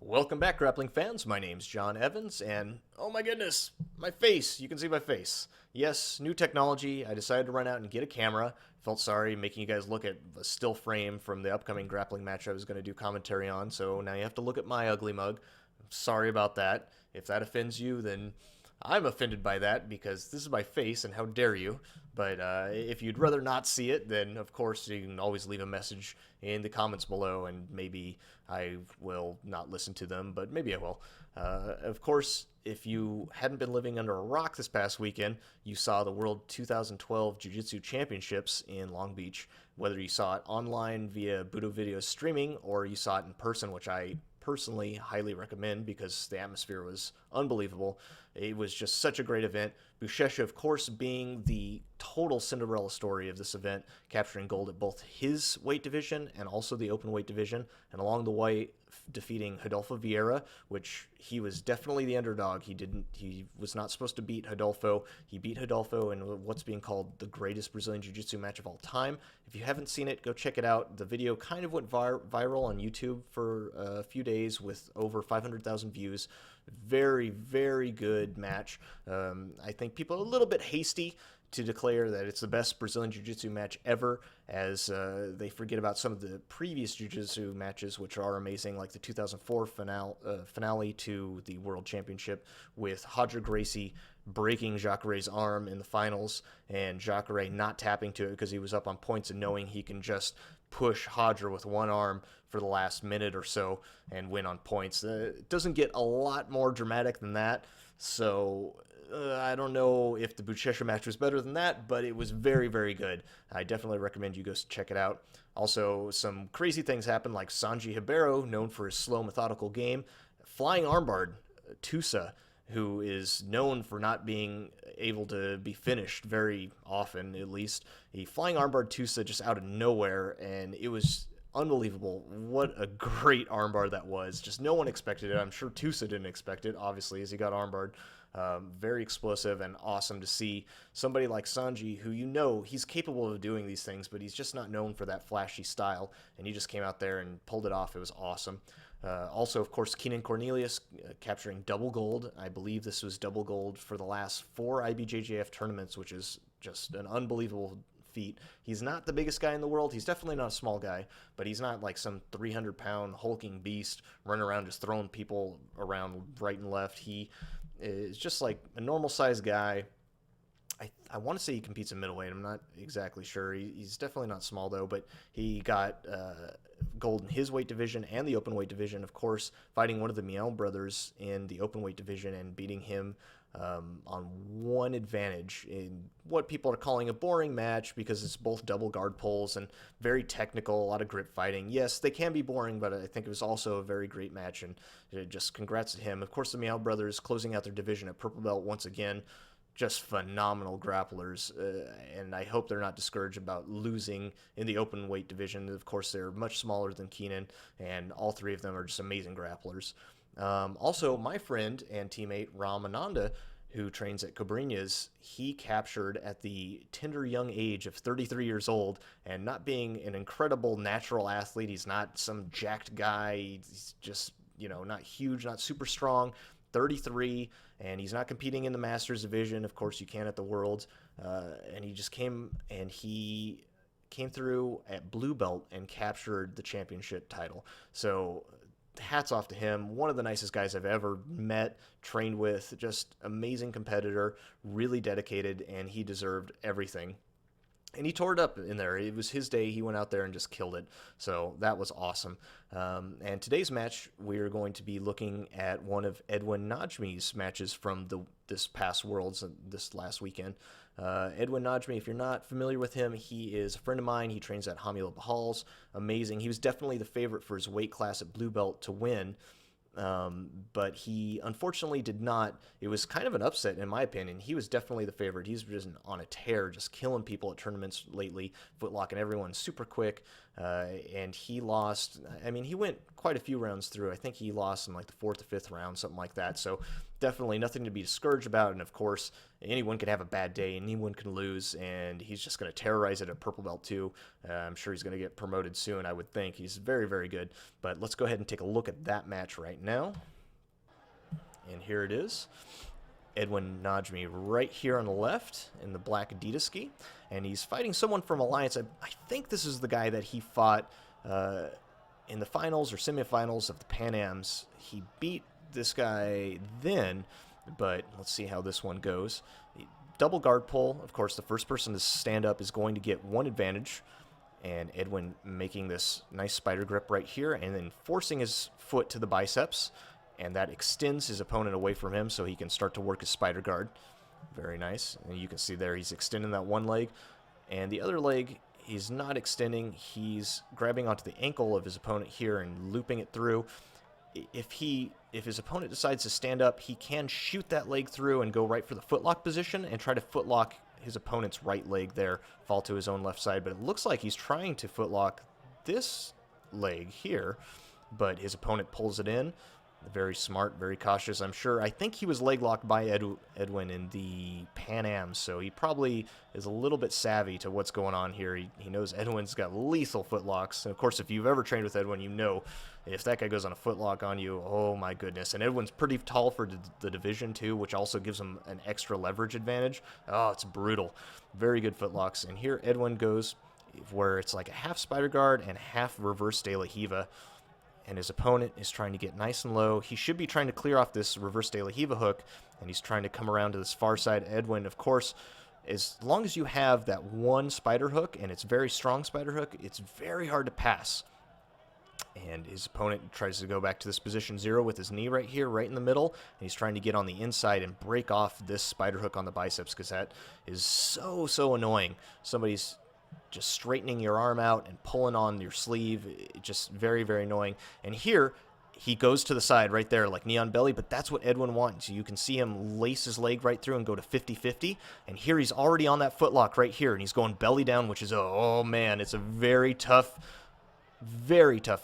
Welcome back, grappling fans. My name's John Evans, and oh my goodness, my face. You can see my face. Yes, new technology. I decided to run out and get a camera. Felt sorry making you guys look at a still frame from the upcoming grappling match I was going to do commentary on, so now you have to look at my ugly mug. Sorry about that. If that offends you, then I'm offended by that because this is my face, and how dare you. But if you'd rather not see it, then of course you can always leave a message in the comments below, and maybe I will not listen to them, but maybe I will. Of course, if you hadn't been living under a rock this past weekend, you saw the World 2012 Jiu-Jitsu Championships in Long Beach. Whether you saw it online via Budo Video streaming or you saw it in person, which I personally highly recommend because the atmosphere was unbelievable. It was just such a great event. Buchecha, of course, being the total Cinderella story of this event, capturing gold at both his weight division and also the open weight division, and along the way defeating Rodolfo Vieira, which he was definitely the underdog. He was not supposed to beat Rodolfo. He beat Rodolfo in what's being called the greatest Brazilian Jiu-Jitsu match of all time. If you haven't seen it, go check it out. The video kind of went viral on YouTube for a few days with over 500,000 views. Very, very good match. I think people are a little bit hasty to declare that it's the best Brazilian Jiu-Jitsu match ever, as they forget about some of the previous Jiu-Jitsu matches, which are amazing, like the 2004 finale to the World Championship with Roger Gracie breaking Jacare's arm in the finals, and Jacare not tapping to it because he was up on points and knowing he can just push Roger with one arm for the last minute or so and win on points. It doesn't get a lot more dramatic than that, so I don't know if the Buchecha match was better than that, but it was very, very good. I definitely recommend you go check it out. Also, some crazy things happened, like Sanji Ribeiro, known for his slow, methodical game, flying armbarred Tusa, who is known for not being able to be finished very often, at least. He flying armbarred Tusa just out of nowhere, and it was unbelievable. What a great armbar that was. Just no one expected it. I'm sure Tusa didn't expect it, obviously, as he got armbarred. Very explosive and awesome to see somebody like Sanji, who he's capable of doing these things, but he's just not known for that flashy style, and he just came out there and pulled it off. It was awesome. Also, of course, Keenan Cornelius capturing double gold. I believe this was double gold for the last 4 IBJJF tournaments, which is just an unbelievable feet. He's not the biggest guy in the world. He's definitely not a small guy, but he's not like some 300-pound hulking beast running around just throwing people around right and left. He is just like a normal-sized guy. I want to say he competes in middleweight. I'm not exactly sure. He's definitely not small, though, but he got gold in his weight division and the open weight division, of course, fighting one of the Miel brothers in the open weight division and beating him on one advantage in what people are calling a boring match because it's both double guard pulls and very technical, a lot of grip fighting. Yes, they can be boring, but I think it was also a very great match, and just congrats to him. Of course, the Miel brothers closing out their division at purple belt once again. Just phenomenal grapplers, and I hope they're not discouraged about losing in the open weight division. Of course, they're much smaller than Keenan, and all 3 of them are just amazing grapplers. Also, my friend and teammate Ram Ananda, who trains at Cobrinhas, he captured at the tender young age of 33 years old, and not being an incredible natural athlete, he's not some jacked guy, he's just, not huge, not super strong, 33, and he's not competing in the Masters division. Of course, you can at the Worlds, and he came through at blue belt and captured the championship title. So hats off to him. One of the nicest guys I've ever met, trained with, just amazing competitor, really dedicated, and he deserved everything. And he tore it up in there. It was his day. He went out there and just killed it. So that was awesome. And today's match, we're going to be looking at one of Edwin Najmi's matches from this past Worlds, this last weekend. Edwin Najmi, if you're not familiar with him, he is a friend of mine. He trains at Romulo Barral's. Amazing. He was definitely the favorite for his weight class at blue belt to win. But he unfortunately did not. It was kind of an upset in my opinion. He was definitely the favorite. He's just on a tear, just killing people at tournaments lately, footlocking everyone super quick. and he lost. I mean, he went quite a few rounds through. I think he lost in like the 4th or 5th round, something like that. So definitely nothing to be discouraged about. And of course, anyone could have a bad day, anyone can lose, and he's just going to terrorize it at purple belt too. I'm sure he's going to get promoted soon, I would think. He's very, very good. But let's go ahead and take a look at that match right now. And here it is. Edwin Najmi right here on the left in the black Adidas ski. And he's fighting someone from Alliance. I think this is the guy that he fought in the finals or semifinals of the Pan Ams. He beat this guy then, but let's see how this one goes. Double guard pull. Of course, the first person to stand up is going to get one advantage. And Edwin making this nice spider grip right here and then forcing his foot to the biceps. And that extends his opponent away from him so he can start to work his spider guard. Very nice. And you can see there he's extending that one leg. And the other leg, he's not extending. He's grabbing onto the ankle of his opponent here and looping it through. If his opponent decides to stand up, he can shoot that leg through and go right for the footlock position and try to footlock his opponent's right leg there, fall to his own left side. But it looks like he's trying to footlock this leg here, but his opponent pulls it in. Very smart, very cautious, I'm sure. I think he was leg locked by Edwin in the Pan Am, so he probably is a little bit savvy to what's going on here. He knows Edwin's got lethal footlocks. And of course, if you've ever trained with Edwin, you know if that guy goes on a footlock on you, oh my goodness. And Edwin's pretty tall for the division too, which also gives him an extra leverage advantage. Oh, it's brutal. Very good footlocks. And here Edwin goes where it's like a half spider guard and half reverse de la Hiva. And his opponent is trying to get nice and low. He should be trying to clear off this reverse de la Hiva hook, and he's trying to come around to this far side. Edwin, of course, as long as you have that one spider hook, and it's very strong spider hook, it's very hard to pass. And his opponent tries to go back to this position 0 with his knee right here, right in the middle, and he's trying to get on the inside and break off this spider hook on the biceps, because that is so annoying. Somebody's just straightening your arm out and pulling on your sleeve. Just very annoying. And here he goes to the side right there like knee on belly, but that's what Edwin wants. You can see him lace his leg right through and go to 50-50, and here he's already on that footlock right here, and he's going belly down, which is, oh man, it's a very tough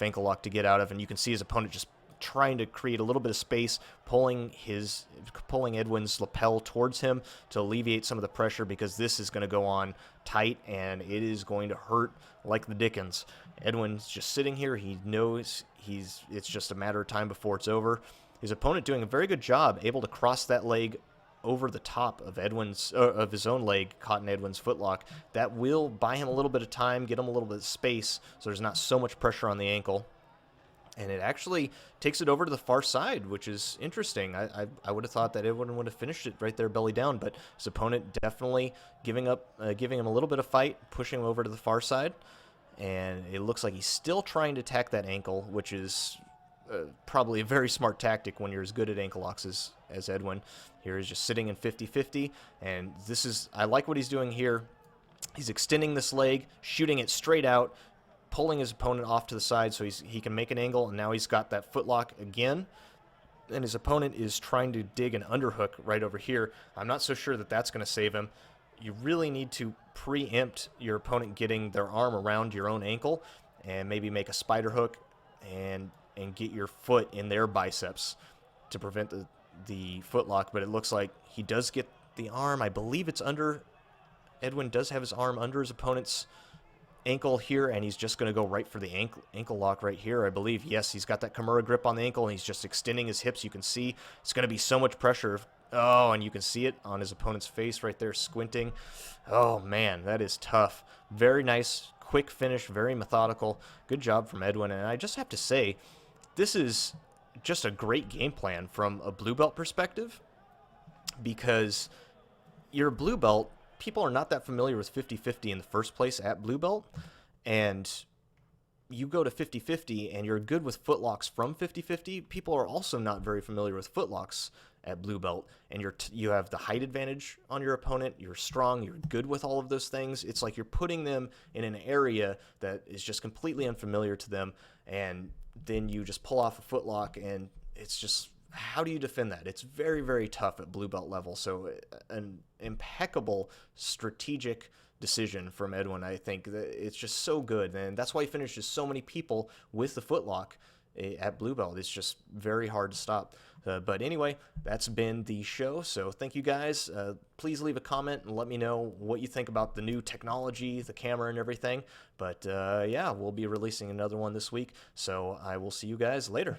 ankle lock to get out of. And you can see his opponent just trying to create a little bit of space, pulling Edwin's lapel towards him to alleviate some of the pressure, because this is going to go on tight and it is going to hurt like the dickens. Edwin's just sitting here. He knows it's just a matter of time before it's over. His opponent doing a very good job, able to cross that leg over the top of his own leg, caught in Edwin's footlock. That will buy him a little bit of time, get him a little bit of space, so there's not so much pressure on the ankle. And it actually takes it over to the far side, which is interesting. I would have thought that Edwin would have finished it right there belly down, but his opponent definitely giving him a little bit of fight, pushing him over to the far side. And it looks like he's still trying to attack that ankle, which is probably a very smart tactic when you're as good at ankle locks as Edwin. Here he's just sitting in 50-50, and I like what he's doing here. He's extending this leg, shooting it straight out, pulling his opponent off to the side so he can make an angle, and now he's got that footlock again, and his opponent is trying to dig an underhook right over here. I'm not so sure that that's going to save him. You really need to preempt your opponent getting their arm around your own ankle and maybe make a spider hook and get your foot in their biceps to prevent the footlock. But it looks like he does get the arm. I believe it's under. Edwin does have his arm under his opponent's ankle here, and he's just going to go right for the ankle lock right here, I believe. Yes, he's got that Kimura grip on the ankle, and he's just extending his hips. You can see it's going to be so much pressure. Oh, and you can see it on his opponent's face right there, squinting. Oh, man, that is tough. Very nice, quick finish, very methodical. Good job from Edwin, and I just have to say, this is just a great game plan from a blue belt perspective, because you're a blue belt. People are not that familiar with 50-50 in the first place at blue belt, and you go to 50-50 and you're good with footlocks from 50-50. People are also not very familiar with footlocks at blue belt, and you have the height advantage on your opponent. You're strong, you're good with all of those things. It's like you're putting them in an area that is just completely unfamiliar to them, and then you just pull off a footlock, and it's just, how do you defend that? It's very tough at blue belt level. So an impeccable strategic decision from Edwin. I think that it's just so good, and that's why he finishes so many people with the footlock at blue belt. It's just very hard to stop. But anyway, that's been the show. So thank you guys. Please leave a comment and let me know what you think about the new technology, the camera, and everything. But yeah, we'll be releasing another one this week. So I will see you guys later.